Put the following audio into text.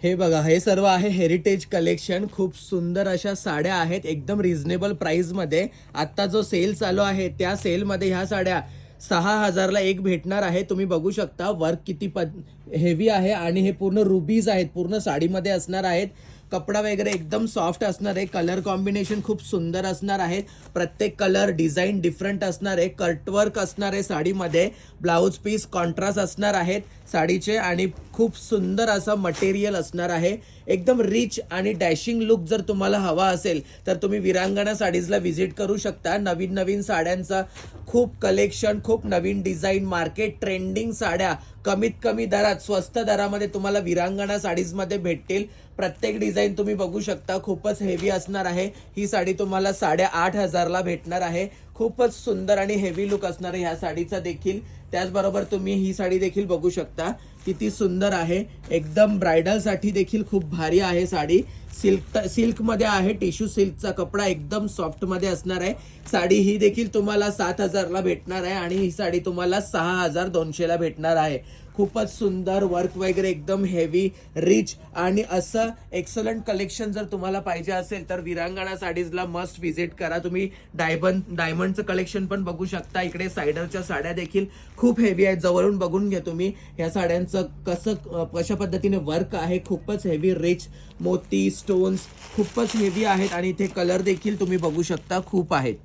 हे बघा, हे सर्व आहे हेरिटेज कलेक्शन. खूप सुंदर अशा साड्या आहेत एकदम रिझनेबल प्राइसमध्ये. आत्ता जो सेल चालू आहे त्या सेलमध्ये ह्या साड्या 6,000ला एक भेटणार आहे. तुम्ही बघू शकता वर्क किती हेवी आहे आणि हे पूर्ण रुबीज आहेत, पूर्ण साडीमध्ये असणार आहेत. कपडा वगैरे एकदम सॉफ्ट असणार आहे. कलर कॉम्बिनेशन खूप सुंदर असणार आहे. प्रत्येक कलर डिझाईन डिफरंट असणार आहे. कटवर्क असणार आहे साडीमध्ये. ब्लाऊज पीस कॉन्ट्रास्ट असणार आहेत साडीचे आणि खूप सुंदर असं मटेरियल असणार आहे. एकदम रिच आणि डॅशिंग लुक जर तुम्हाला हवा असेल तर तुम्ही विरांगणा साडीजला व्हिजिट करू शकता. नवीन नवीन साड्यांचा खूप कलेक्शन, खूप नवीन डिझाईन, मार्केट ट्रेंडिंग साड्या कमीत कमी दरात, स्वस्त दरामध्ये तुम्हाला विरांगणा साडीजमध्ये भेटतील. प्रत्येक डिझाईन तुम्ही बघू शकता, खूपच हेवी असणार आहे. ही साडी तुम्हाला 8,500ला भेटणार आहे. खूपच सुंदर आणि हेवी लुक असणार आहे ह्या साडीचा देखील. त्याचबरोबर तुम्ही ही साडी देखील बघू शकता, किती सुंदर आहे. एकदम ब्रायडलसाठी देखील खूप भारी आहे साडी. सिल्कमध्ये आहे, टिश्यू सिल्कचा कपडा एकदम सॉफ्टमध्ये असणार आहे. साडी ही देखील तुम्हाला 7,000ला भेटणार आहे आणि ही साडी तुम्हाला 6,200ला भेटणार आहे. खूपच सुंदर वर्क वगैरे एकदम हेवी रिच आणि असं एक्सलंट कलेक्शन जर तुम्हाला पाहिजे असेल तर विरांगणा साडीजला मस्ट व्हिजिट करा. तुम्ही डायमंडचं कलेक्शन पण बघू शकता. इकडे सायडरच्या साड्या देखील खूप हेवी आहेत. जवळून बघून घ्या तुम्ही ह्या साड्यांचं कशा पद्धतीने वर्क आहे. खूपच हेवी रिच मोती स्टोन्स खूपच हेवी आहेत आणि इथे कलर देखील तुम्ही बघू शकता खूप आहेत.